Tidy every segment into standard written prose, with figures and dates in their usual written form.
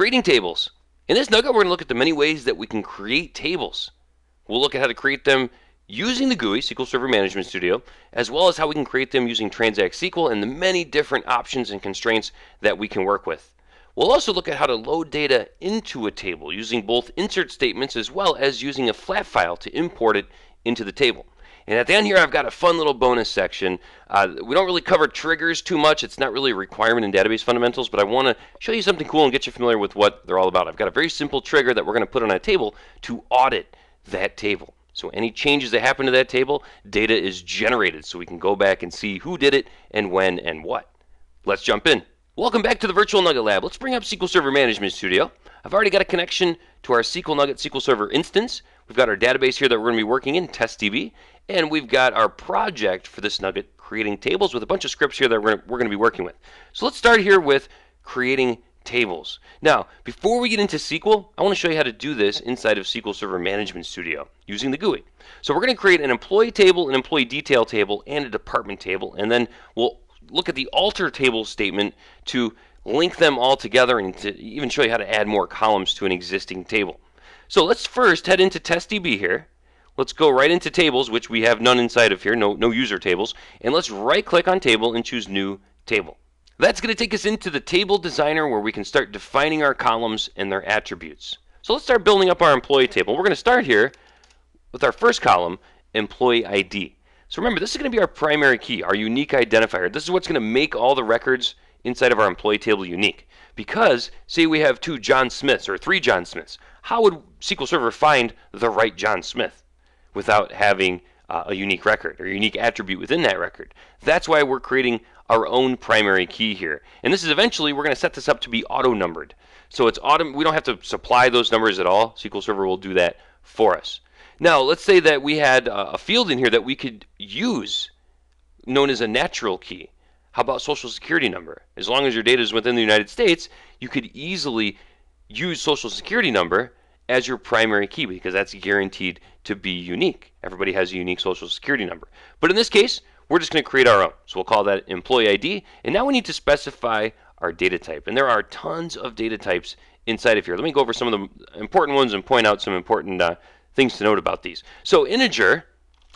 Creating tables. In this nugget, we're going to look at the many ways that we can create tables. We'll look at how to create them using the GUI, SQL Server Management Studio, as well as how we can create them using Transact SQL and the many different options and constraints that we can work with. We'll also look at how to load data into a table using both insert statements as well as using a flat file to import it into the table. And at the end here, I've got a fun little bonus section. We don't really cover triggers too much. It's not really a requirement in database fundamentals, but I want to show you something cool and get you familiar with what they're all about. I've got a very simple trigger that we're going to put on a table to audit that table. So any changes that happen to that table, data is generated so we can go back and see who did it and when and what. Let's jump in. Welcome back to the Virtual Nugget Lab. Let's bring up SQL Server Management Studio. I've already got a connection to our SQL Nugget SQL Server instance. We've got our database here that we're going to be working in, TestDB, and we've got our project for this nugget, creating tables, with a bunch of scripts here that we're going to be working with. So let's start here with creating tables. Now, before we get into SQL, I want to show you how to do this inside of SQL Server Management Studio using the GUI. So we're going to create an employee table, an employee detail table, and a department table, and then we'll look at the alter table statement to link them all together and to even show you how to add more columns to an existing table. So let's first head into TestDB here. Let's go right into tables, which we have none inside of here, no user tables, and let's right click on table and choose new table. That's going to take us into the table designer where we can start defining our columns and their attributes. So let's start building up our employee table. We're going to start here with our first column, employee ID. So remember, this is going to be our primary key, our unique identifier. This is what's going to make all the records inside of our employee table unique. Because, say we have 2 John Smiths or 3 John Smiths, how would SQL Server find the right John Smith without having a unique record or a unique attribute within that record? That's why we're creating our own primary key here. And this is eventually, we're going to set this up to be auto-numbered. So it's we don't have to supply those numbers at all. SQL Server will do that for us. Now, let's say that we had a field in here that we could use known as a natural key. How about social security number? As long as your data is within the United States, you could easily use social security number as your primary key because that's guaranteed to be unique. Everybody has a unique social security number. But in this case, we're just going to create our own. So we'll call that employee ID. And now we need to specify our data type. And there are tons of data types inside of here. Let me go over some of the important ones and point out some important things to note about these. So integer,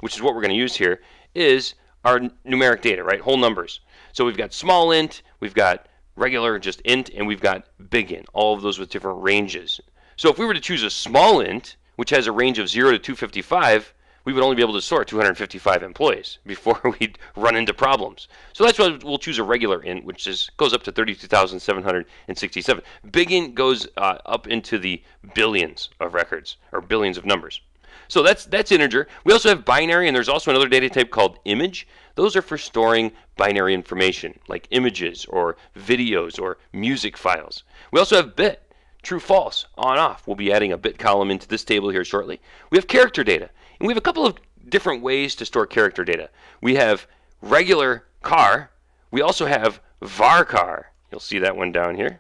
which is what we're going to use here, is our numeric data, right? Whole numbers. So we've got small int, we've got regular, just int, and we've got big int, all of those with different ranges. So if we were to choose a small int, which has a range of 0 to 255, we would only be able to store 255 employees before we'd run into problems. So that's why we'll choose a regular int, which goes up to 32,767. Big int goes up into the billions of records, or billions of numbers. So that's integer. We also have binary, and there's also another data type called image. Those are for storing binary information, like images or videos or music files. We also have bit. True, false, on, off. We'll be adding a bit column into this table here shortly. We have character data. And we have a couple of different ways to store character data. We have regular char. We also have varchar. You'll see that one down here.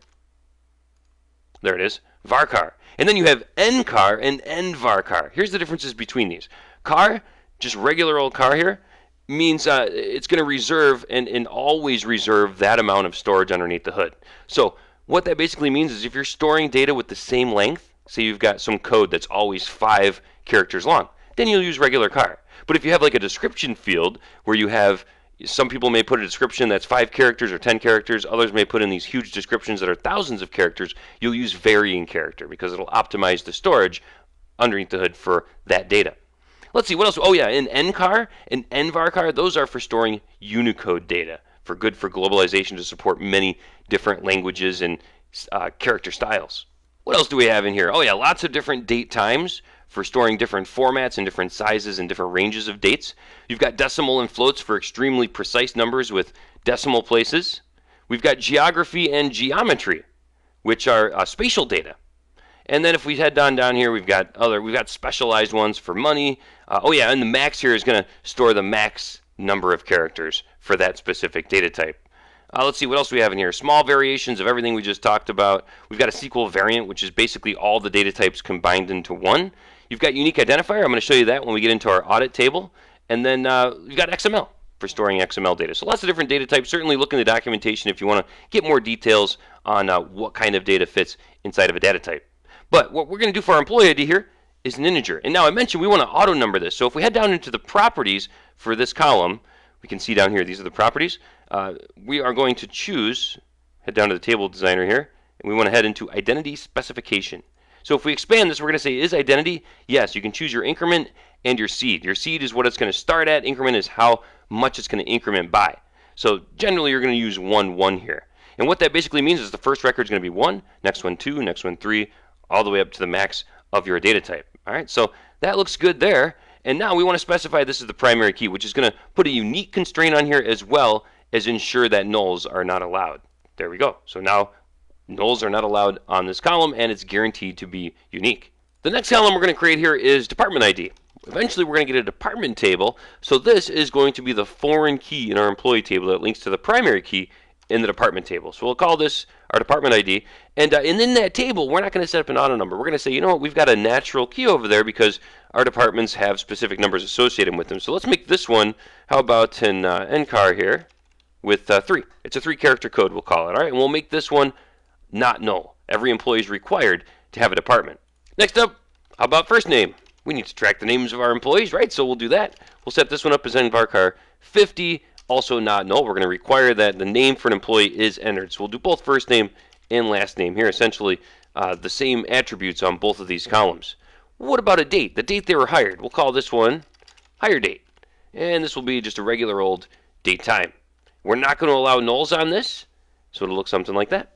There it is, varchar. And then you have nchar and nvarchar. Here's the differences between these. Char, just regular old char here, means it's going to reserve and always reserve that amount of storage underneath the hood. So what that basically means is if you're storing data with the same length, say you've got some code that's always 5 characters long, then you'll use regular char. But if you have like a description field where you have, some people may put a description that's 5 characters or 10 characters, others may put in these huge descriptions that are thousands of characters, you'll use varying character because it'll optimize the storage underneath the hood for that data. Let's see, what else? Oh yeah, in nchar and nvarchar, those are for storing Unicode data, good for globalization to support many different languages and character styles. What else do we have in here? Oh yeah, lots of different date times for storing different formats and different sizes and different ranges of dates. You've got decimal and floats for extremely precise numbers with decimal places. We've got geography and geometry, which are spatial data. And then if we head down here, we've got specialized ones for money. Oh yeah, and the max here is going to store the max number of characters for that specific data type. Let's see, what else we have in here? Small variations of everything we just talked about. We've got a SQL variant, which is basically all the data types combined into one. You've got unique identifier. I'm going to show you that when we get into our audit table. And then you've got XML. for storing XML data. So lots of different data types. Certainly look in the documentation if you want to get more details on what kind of data fits inside of a data type. But what we're going to do for our employee ID here is an integer. And now I mentioned we want to auto number this. So if we head down into the properties for this column, we can see down here, these are the properties. We are going to choose, head down to the table designer here, and we want to head into identity specification. So if we expand this, we're going to say is identity? Yes, you can choose your increment and your seed. Your seed is what it's going to start at. Increment is how much it's going to increment by. So generally you're going to use 1, 1 here. And what that basically means is the first record is going to be 1, next one 2, next one 3, all the way up to the max of your data type. All right, so that looks good there. And now we want to specify this is the primary key, which is going to put a unique constraint on here as well as ensure that nulls are not allowed. There we go. So now nulls are not allowed on this column, and it's guaranteed to be unique. The next column we're going to create here is department ID. Eventually we're going to get a department table, so this is going to be the foreign key in our employee table that links to the primary key in the department table. So we'll call this our department ID, and in that table we're not going to set up an auto number. We're going to say, you know what, we've got a natural key over there because our departments have specific numbers associated with them. So let's make this one, how about an NCAR here with 3. It's a 3-character code, we'll call it. All right, and we'll make this one not null. Every employee is required to have a department. Next up, how about first name? We need to track the names of our employees, right? So we'll do that. We'll set this one up as nvarchar 50, also not null. We're going to require that the name for an employee is entered. So we'll do both first name and last name here, essentially the same attributes on both of these columns. What about a date? The date they were hired. We'll call this one hire date. And this will be just a regular old date time. We're not going to allow nulls on this, so it'll look something like that.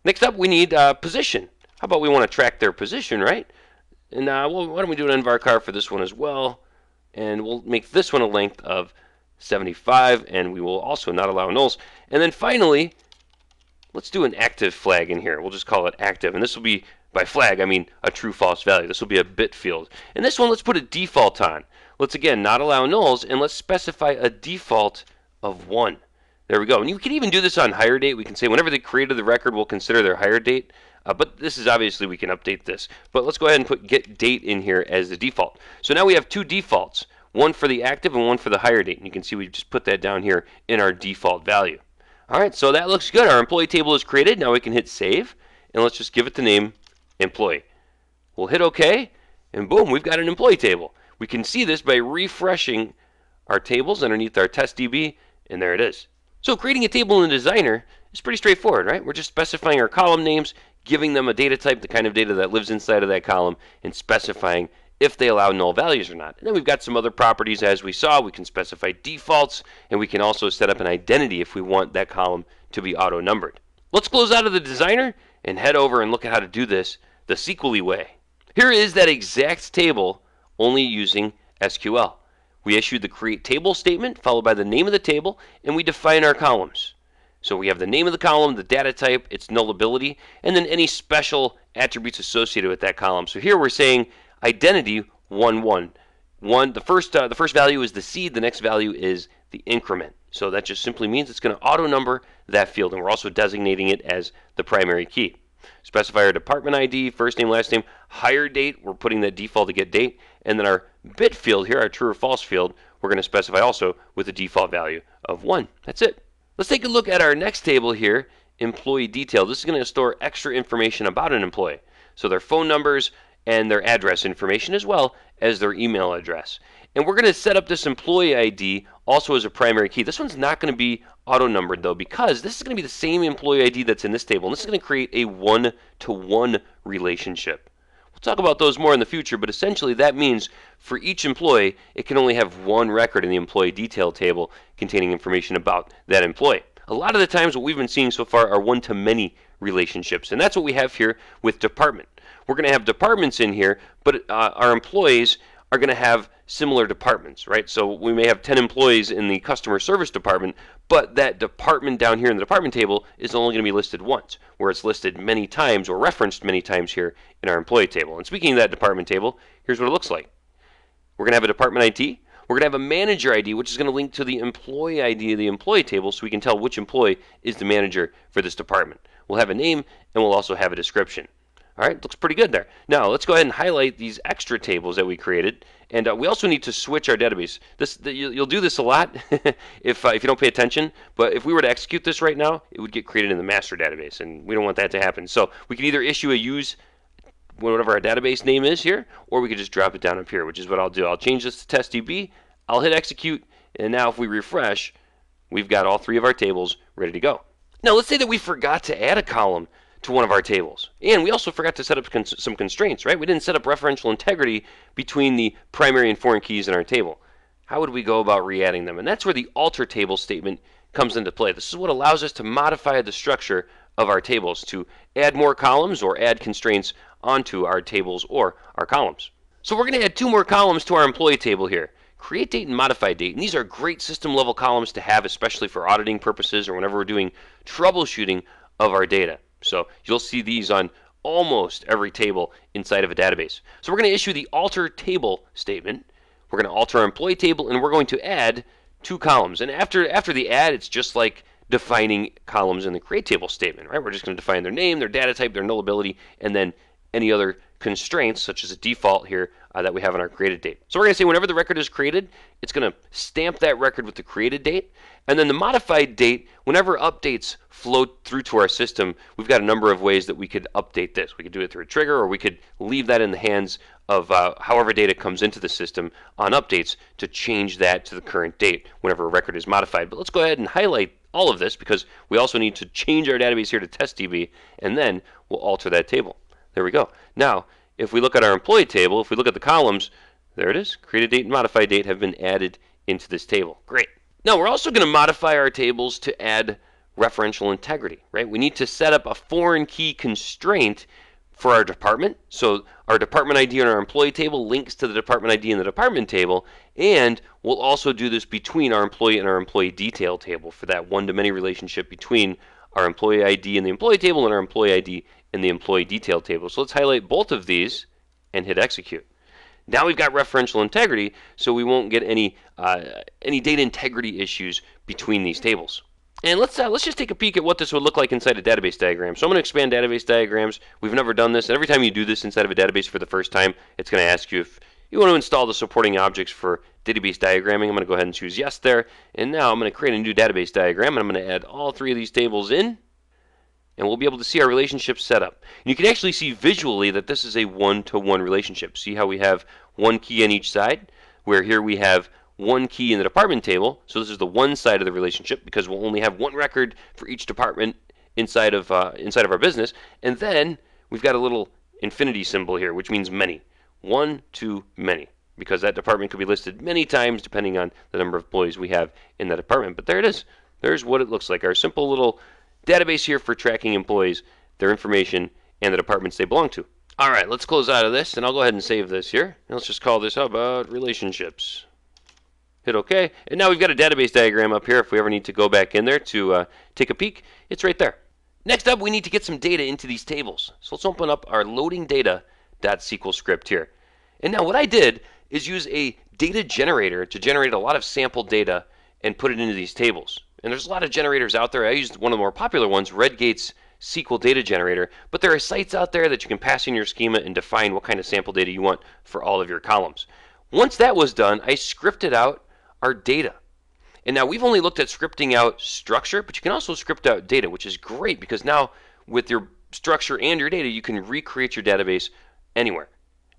Next up, we need position. How about we want to track their position, right? And well, why don't we do an nvarchar for this one as well? And we'll make this one a length of 75, and we will also not allow nulls. And then finally, let's do an active flag in here. We'll just call it active. And this will be, by flag, I mean a true-false value. This will be a bit field. And this one, let's put a default on. Let's, again, not allow nulls, and let's specify a default of 1. There we go. And you can even do this on hire date. We can say whenever they created the record, we'll consider their hire date. But this is obviously, we can update this. But let's go ahead and put get date in here as the default. So now we have 2 defaults, one for the active and one for the hire date. And you can see we just put that down here in our default value. All right, so that looks good. Our employee table is created. Now we can hit save, and let's just give it the name employee. We'll hit OK, and boom, we've got an employee table. We can see this by refreshing our tables underneath our test DB, and there it is. So creating a table in the designer is pretty straightforward, right? We're just specifying our column names, giving them a data type, the kind of data that lives inside of that column, and specifying if they allow null values or not. And then we've got some other properties as we saw. We can specify defaults, and we can also set up an identity if we want that column to be auto-numbered. Let's close out of the designer and head over and look at how to do this the SQL-y way. Here is that exact table, only using SQL. We issued the create table statement followed by the name of the table, and we define our columns. So we have the name of the column, the data type, its nullability, and then any special attributes associated with that column. So here we're saying identity 1, 1. The first value is the seed, the next value is the increment. So that just simply means it's going to auto number that field, and we're also designating it as the primary key. Specify our department ID, first name, last name, hire date, we're putting that default to get date, and then our bit field here, our true or false field, we're going to specify also with a default value of 1. That's it. Let's take a look at our next table here, employee detail. This is going to store extra information about an employee. So their phone numbers and their address information as well as their email address. And we're going to set up this employee ID also as a primary key. This one's not going to be auto-numbered though, because this is going to be the same employee ID that's in this table. And this is going to create a one-to-one relationship. We'll talk about those more in the future, but essentially that means for each employee, it can only have one record in the employee detail table containing information about that employee. A lot of the times what we've been seeing so far are one-to-many relationships, and that's what we have here with department. We're going to have departments in here, but our employees are going to have similar departments, right? So we may have 10 employees in the customer service department, but that department down here in the department table is only going to be listed once, where it's listed many times or referenced many times here in our employee table. And speaking of that department table, here's what it looks like. We're going to have a department ID. We're going to have a manager ID, which is going to link to the employee ID of the employee table so we can tell which employee is the manager for this department. We'll have a name, and we'll also have a description. All right, looks pretty good there. Now let's go ahead and highlight these extra tables that we created, and we also need to switch our database. You'll do this a lot if you don't pay attention. But if we were to execute this right now, it would get created in the master database, and we don't want that to happen. So we can either issue a use whatever our database name is here, or we could just drop it down up here, which is what I'll do. I'll change this to testdb. I'll hit execute, and now if we refresh, we've got all three of our tables ready to go. Now let's say that we forgot to add a column to one of our tables. And we also forgot to set up some constraints, right? We didn't set up referential integrity between the primary and foreign keys in our table. How would we go about re-adding them? And that's where the alter table statement comes into play. This is what allows us to modify the structure of our tables to add more columns or add constraints onto our tables or our columns. So we're going to add two more columns to our employee table here. Create date and modify date. And these are great system level columns to have, especially for auditing purposes or whenever we're doing troubleshooting of our data. So you'll see these on almost every table inside of a database. So we're going to issue the alter table statement. We're going to alter our employee table, and we're going to add two columns. And after the add, it's just like defining columns in the create table statement, right? We're just going to define their name, their data type, their nullability, and then any other constraints, such as a default here that we have on our created date. So we're going to say whenever the record is created, it's going to stamp that record with the created date. And then the modified date, whenever updates flow through to our system, we've got a number of ways that we could update this. We could do it through a trigger, or we could leave that in the hands of however data comes into the system on updates to change that to the current date whenever a record is modified. But let's go ahead and highlight all of this because we also need to change our database here to testdb, and then we'll alter that table. There we go. Now, if we look at our employee table, if we look at the columns, there it is. Created date and modified date have been added into this table. Great. Now, we're also going to modify our tables to add referential integrity, right? We need to set up a foreign key constraint for our department. So our department ID on our employee table links to the department ID in the department table, and we'll also do this between our employee and our employee detail table for that one-to-many relationship between our employee ID in the employee table and our employee ID in the employee detail table. So let's highlight both of these and hit execute. Now we've got referential integrity, so we won't get any data integrity issues between these tables. And let's just take a peek at what this would look like inside a database diagram. So I'm going to expand database diagrams. We've never done this, and every time you do this inside of a database for the first time, it's going to ask you if you want to install the supporting objects for database diagramming. I'm going to go ahead and choose yes there. And now I'm going to create a new database diagram, and I'm going to add all three of these tables in, and we'll be able to see our relationships set up. And you can actually see visually that this is a one-to-one relationship. See how we have one key on each side, where here we have one key in the department table. So this is the one side of the relationship because we'll only have one record for each department inside of our business. And then we've got a little infinity symbol here, which means many. One to many, because that department could be listed many times depending on the number of employees we have in that department. But there it is. There's what it looks like. Our simple little database here for tracking employees, their information, and the departments they belong to. All right, let's close out of this, and I'll go ahead and save this here. And let's just call this how about relationships. Hit OK, and now we've got a database diagram up here. If we ever need to go back in there to take a peek, it's right there. Next up, we need to get some data into these tables. So let's open up our loading data.sql script here. And now what I did is use a data generator to generate a lot of sample data and put it into these tables. And there's a lot of generators out there. I used one of the more popular ones, Redgate's SQL data generator, but there are sites out there that you can pass in your schema and define what kind of sample data you want for all of your columns. Once that was done, I scripted out our data. And now we've only looked at scripting out structure, but you can also script out data, which is great because now with your structure and your data, you can recreate your database anywhere.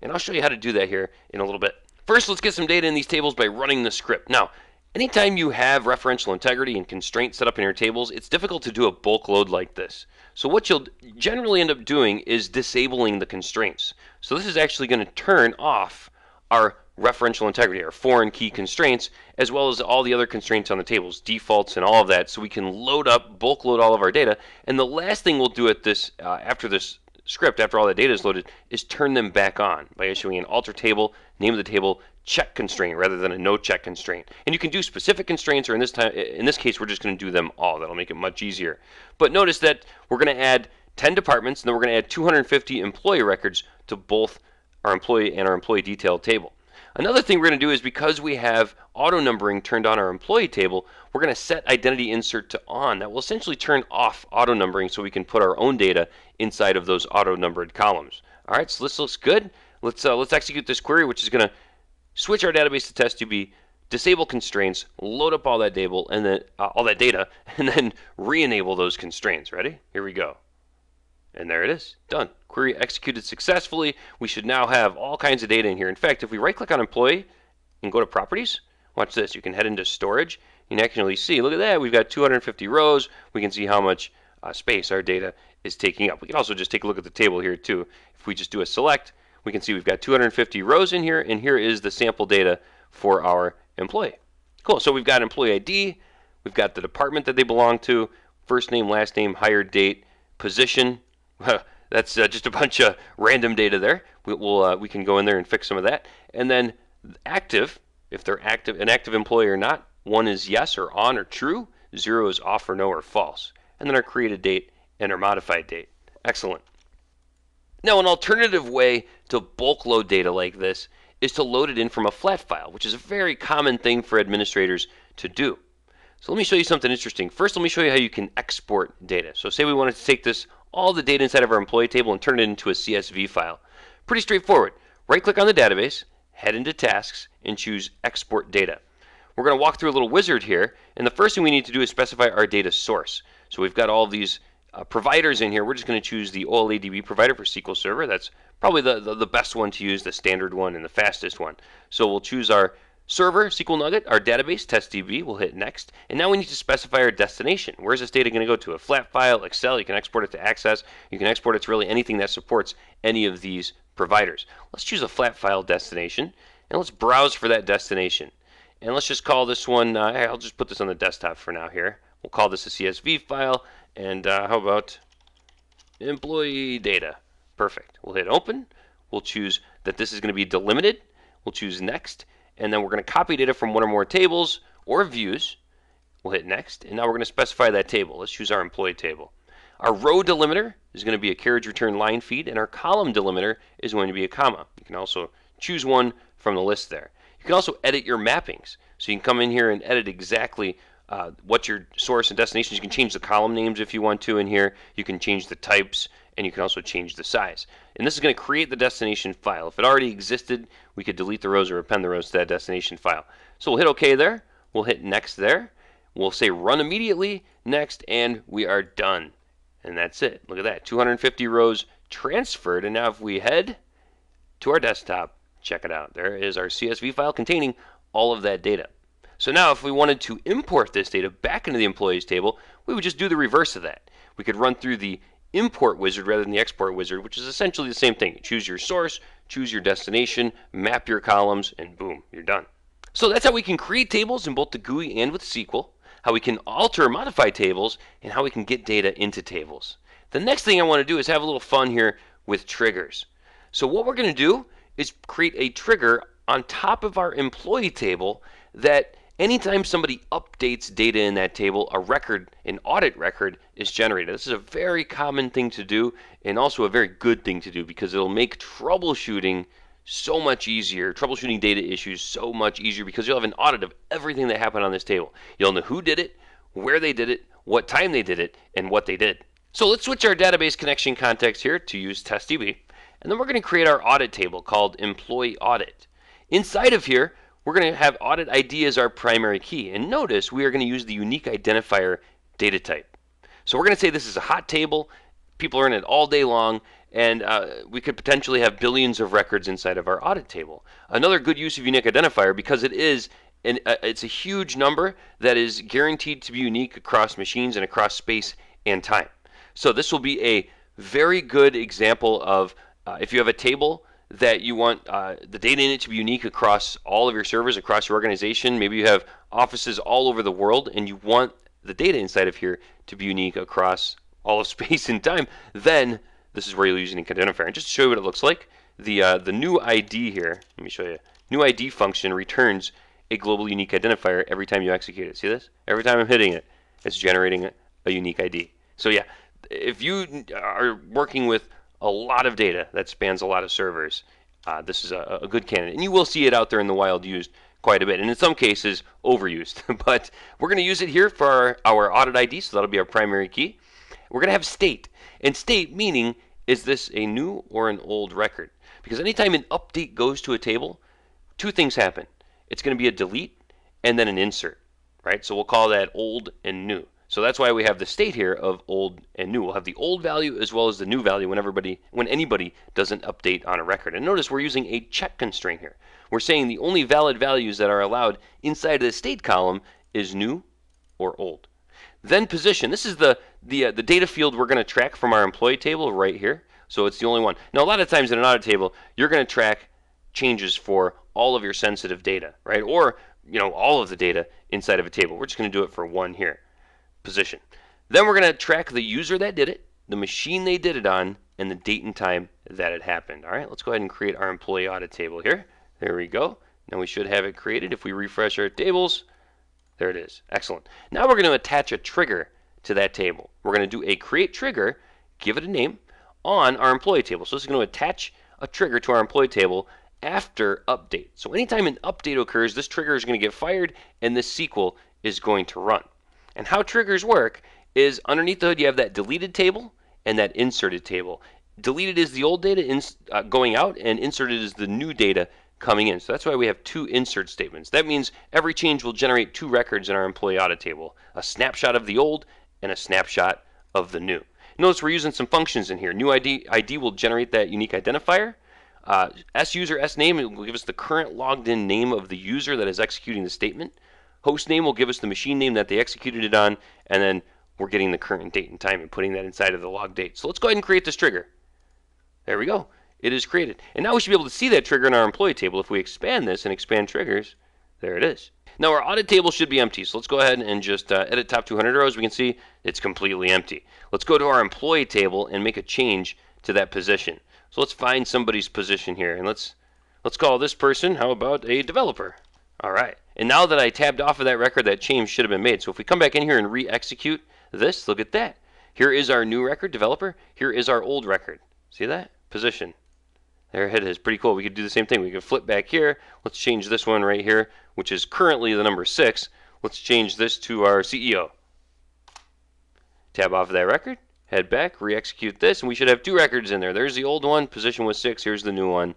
And I'll show you how to do that here in a little bit. First, let's get some data in these tables by running the script. Now, anytime you have referential integrity and constraints set up in your tables, it's difficult to do a bulk load like this. So what you'll generally end up doing is disabling the constraints. So this is actually going to turn off our referential integrity, our foreign key constraints, as well as all the other constraints on the tables, defaults and all of that, so we can load up, bulk load all of our data. And the last thing we'll do at this, after this script, after all the data is loaded, is turn them back on by issuing an alter table, name of the table, check constraint rather than a no check constraint. And you can do specific constraints, or in this case, we're just going to do them all. That'll make it much easier. But notice that we're going to add 10 departments, and then we're going to add 250 employee records to both our employee and our employee detail table. Another thing we're going to do is, because we have auto numbering turned on our employee table, we're going to set identity insert to on. That will essentially turn off auto numbering so we can put our own data inside of those auto numbered columns. All right, so this looks good. Let's execute this query, which is going to switch our database to TestDB, disable constraints, load up all that data, and then re-enable those constraints. Ready? Here we go. And there it is, done. Query executed successfully. We should now have all kinds of data in here. In fact, if we right-click on employee and go to properties, watch this. You can head into storage. You can actually see, look at that, we've got 250 rows. We can see how much space our data is taking up. We can also just take a look at the table here too. If we just do a select, we can see we've got 250 rows in here, and here is the sample data for our employee. Cool, so we've got employee ID, we've got the department that they belong to, first name, last name, hired date, position. That's just a bunch of random data there. We can go in there and fix some of that. And then active, if they're an active employee or not. 1 is yes or on or true. 0 is off or no or false. And then our created date and our modified date. Excellent. Now, an alternative way to bulk load data like this is to load it in from a flat file, which is a very common thing for administrators to do. So let me show you something interesting. First, let me show you how you can export data. So say we wanted to take all the data inside of our employee table and turn it into a CSV file. Pretty straightforward. Right-click on the database, head into Tasks, and choose Export Data. We're going to walk through a little wizard here, and the first thing we need to do is specify our data source. So we've got all of these providers in here. We're just going to choose the OLADB provider for SQL Server. That's probably the best one to use, the standard one and the fastest one. So we'll choose our server, SQL Nugget, our database, TestDB. We'll hit Next. And now we need to specify our destination. Where's this data going to go to? A flat file, Excel. You can export it to Access. You can export it to really anything that supports any of these providers. Let's choose a flat file destination, and let's browse for that destination. And let's just call this one, I'll just put this on the desktop for now here. We'll call this a CSV file, and how about employee data? Perfect. We'll hit Open. We'll choose that this is going to be delimited. We'll choose Next. And then we're going to copy data from one or more tables or views. We'll hit Next, and now we're going to specify that table. Let's choose our employee table. Our row delimiter is going to be a carriage return line feed, and our column delimiter is going to be a comma. You can also choose one from the list there. You can also edit your mappings. So you can come in here and edit exactly what your source and destination is. You can change the column names if you want to in here. You can change the types, and you can also change the size. And this is going to create the destination file. If it already existed, we could delete the rows or append the rows to that destination file. So we'll hit OK there. We'll hit Next there. We'll say Run immediately, Next, and we are done. And that's it. Look at that. 250 rows transferred. And now if we head to our desktop, check it out. There is our CSV file containing all of that data. So now if we wanted to import this data back into the employees table, we would just do the reverse of that. We could run through the import wizard rather than the export wizard, which is essentially the same thing. Choose your source, choose your destination, map your columns, and boom, you're done. So that's how we can create tables in both the GUI and with SQL, how we can alter or modify tables, and how we can get data into tables. The next thing I want to do is have a little fun here with triggers. So what we're going to do is create a trigger on top of our employee table that anytime somebody updates data in that table, an audit record is generated. This is a very common thing to do, and also a very good thing to do, because it'll make troubleshooting so much easier, troubleshooting data issues so much easier, because you'll have an audit of everything that happened on this table. You'll know who did it, where they did it, what time they did it, and what they did. So let's switch our database connection context here to use TestDB, and then we're going to create our audit table called Employee Audit. Inside of here, we're going to have audit ID as our primary key. And notice we are going to use the unique identifier data type. So we're going to say this is a hot table. People are in it all day long, and we could potentially have billions of records inside of our audit table. Another good use of unique identifier, because it's a huge number that is guaranteed to be unique across machines and across space and time. So this will be a very good example of if you have a table that you want the data in it to be unique across all of your servers, across your organization. Maybe you have offices all over the world, and you want the data inside of here to be unique across all of space and time. Then this is where you'll use unique identifier. And just to show you what it looks like, the new ID here, let me show you. New ID function returns a global unique identifier every time you execute it. See this? Every time I'm hitting it, it's generating a unique ID. So yeah, if you are working with a lot of data that spans a lot of servers, this is a good candidate. And you will see it out there in the wild used quite a bit, and in some cases overused. But we're going to use it here for our audit ID, so that'll be our primary key. We're going to have state. And state meaning, is this a new or an old record? Because anytime an update goes to a table, two things happen. It's going to be a delete and then an insert, right? So we'll call that old and new. So that's why we have the state here of old and new. We'll have the old value as well as the new value when anybody does an update on a record. And notice we're using a check constraint here. We're saying the only valid values that are allowed inside of the state column is new or old. Then position. This is the data field we're going to track from our employee table right here. So it's the only one. Now, a lot of times in an audit table, you're going to track changes for all of your sensitive data, right? Or, all of the data inside of a table. We're just going to do it for one here. Position. Then we're going to track the user that did it, the machine they did it on, and the date and time that it happened. All right, let's go ahead and create our employee audit table here. There we go. Now we should have it created. If we refresh our tables, there it is. Excellent. Now we're going to attach a trigger to that table. We're going to do a create trigger, give it a name, on our employee table. So this is going to attach a trigger to our employee table after update. So anytime an update occurs, this trigger is going to get fired and this SQL is going to run. And how triggers work is underneath the hood you have that deleted table and that inserted table. Deleted is the old data going out, and inserted is the new data coming in. So that's why we have two insert statements. That means every change will generate two records in our employee audit table, a snapshot of the old and a snapshot of the new. Notice we're using some functions in here. New ID will generate that unique identifier. SUser SName will give us the current logged in name of the user that is executing the statement. Host name will give us the machine name that they executed it on, and then we're getting the current date and time and putting that inside of the log date. So let's go ahead and create this trigger. There we go. It is created. And now we should be able to see that trigger in our employee table. If we expand this and expand triggers, there it is. Now our audit table should be empty. So let's go ahead and just edit top 200 rows. We can see it's completely empty. Let's go to our employee table and make a change to that position. So let's find somebody's position here, and let's call this person, how about a developer? All right. And now that I tabbed off of that record, that change should have been made. So if we come back in here and re-execute this, look at that. Here is our new record, developer. Here is our old record. See that? Position. There it is. Pretty cool. We could do the same thing. We could flip back here. Let's change this one right here, which is currently the number 6. Let's change this to our CEO. Tab off of that record. Head back, re-execute this, and we should have two records in there. There's the old one. Position was 6. Here's the new one.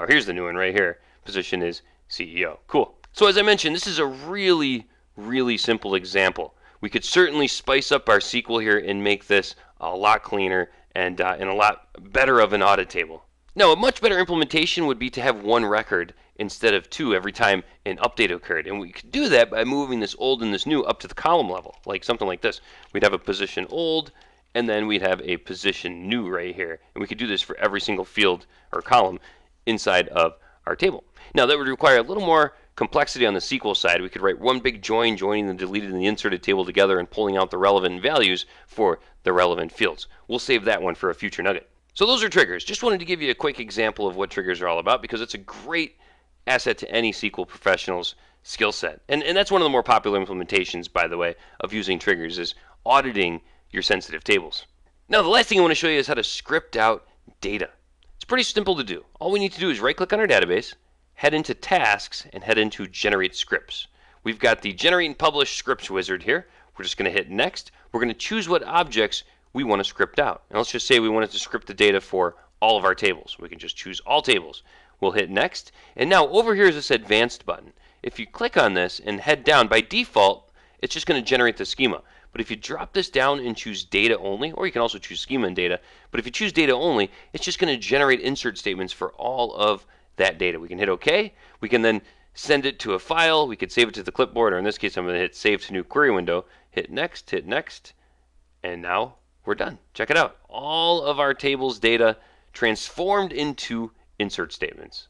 Here's the new one right here. Position is CEO. Cool. So as I mentioned, this is a really, really simple example. We could certainly spice up our SQL here and make this a lot cleaner and a lot better of an audit table. Now, a much better implementation would be to have one record instead of two every time an update occurred. And we could do that by moving this old and this new up to the column level, like something like this. We'd have a position old, and then we'd have a position new right here. And we could do this for every single field or column inside of our table. Now, that would require a little more complexity on the SQL side. We could write one big join, joining the deleted and the inserted table together and pulling out the relevant values for the relevant fields. We'll save that one for a future nugget. So those are triggers. Just wanted to give you a quick example of what triggers are all about because it's a great asset to any SQL professional's skill set. And that's one of the more popular implementations, by the way, of using triggers is auditing your sensitive tables. Now, the last thing I want to show you is how to script out data. It's pretty simple to do. All we need to do is right-click on our database, head into Tasks, and head into Generate Scripts. We've got the Generate and Publish Scripts wizard here. We're just going to hit Next. We're going to choose what objects we want to script out. And let's just say we wanted to script the data for all of our tables. We can just choose all tables. We'll hit Next. And now over here is this Advanced button. If you click on this and head down, by default, it's just going to generate the schema. But if you drop this down and choose Data Only, or you can also choose Schema and Data, but if you choose Data Only, it's just going to generate insert statements for all of that data. We can hit OK. We can then send it to a file. We could save it to the clipboard, or in this case, I'm going to hit Save to New Query Window. Hit Next, and now we're done. Check it out. All of our tables data transformed into insert statements.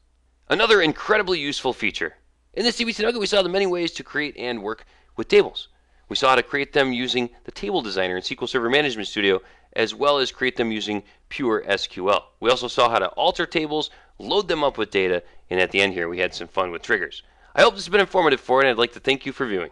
Another incredibly useful feature. In this CBC Nugget, we saw the many ways to create and work with tables. We saw how to create them using the Table Designer in SQL Server Management Studio, as well as create them using pure SQL. We also saw how to alter tables, load them up with data, and at the end here, we had some fun with triggers. I hope this has been informative for you, and I'd like to thank you for viewing.